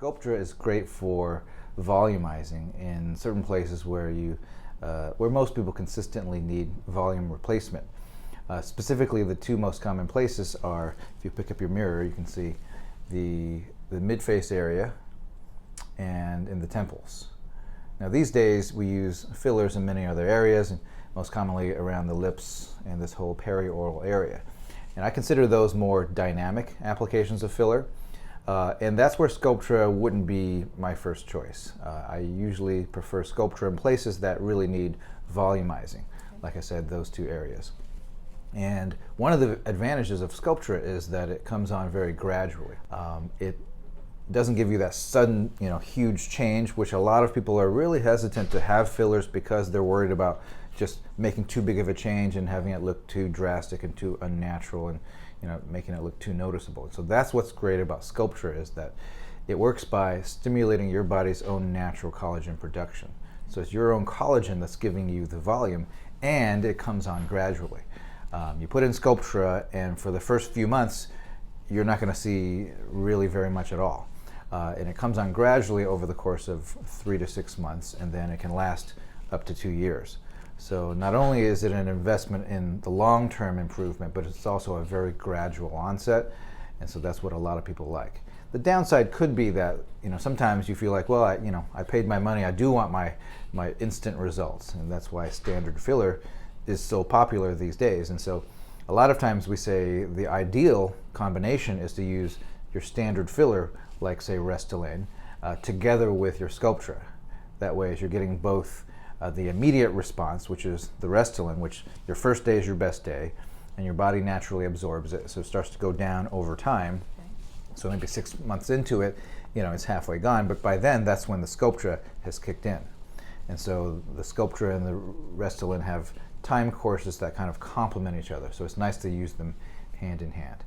Sculptra is great for volumizing in certain places where where most people consistently need volume replacement. Specifically, the two most common places are, if you pick up your mirror, you can see the mid-face area and in the temples. Now these days we use fillers in many other areas, and most commonly around the lips and this whole perioral area. And I consider those more dynamic applications of filler. And that's where Sculptra wouldn't be my first choice. I usually prefer Sculptra in places that really need volumizing, like I said, those two areas. And one of the advantages of Sculptra is that it comes on very gradually. It doesn't give you that sudden, huge change, which a lot of people are really hesitant to have fillers because they're worried about just making too big of a change and having it look too drastic and too unnatural and making it look too noticeable. So that's what's great about Sculptra, is that it works by stimulating your body's own natural collagen production. So it's your own collagen that's giving you the volume, and it comes on gradually. You put in Sculptra, and for the first few months, you're not going to see really very much at all. And it comes on gradually over the course of 3 to 6 months, and then it can last up to 2 years. So not only is it an investment in the long-term improvement, but it's also a very gradual onset, and so that's what a lot of people like. The downside could be that sometimes you feel like, well, I paid my money, I do want my instant results, and that's why standard filler is so popular these days. And so a lot of times we say the ideal combination is to use your standard filler, like say Restylane, together with your Sculptra. That way, as you're getting both the immediate response, which is the Restylane, which your first day is your best day, and your body naturally absorbs it, so it starts to go down over time. Okay. So maybe 6 months into it, it's halfway gone, but by then, that's when the Sculptra has kicked in. And so the Sculptra and the Restylane have time courses that kind of complement each other, so it's nice to use them hand in hand.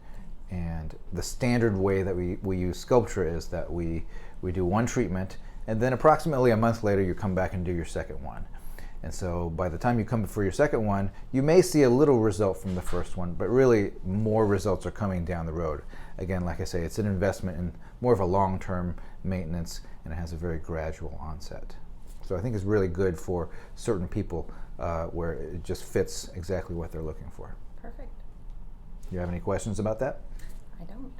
And the standard way that we use Sculptra is that we do one treatment, and then approximately a month later you come back and do your second one. And so by the time you come for your second one, you may see a little result from the first one, but really more results are coming down the road. Again, like I say, it's an investment in more of a long-term maintenance, and it has a very gradual onset. So I think it's really good for certain people where it just fits exactly what they're looking for. Perfect. You have any questions about that? I don't.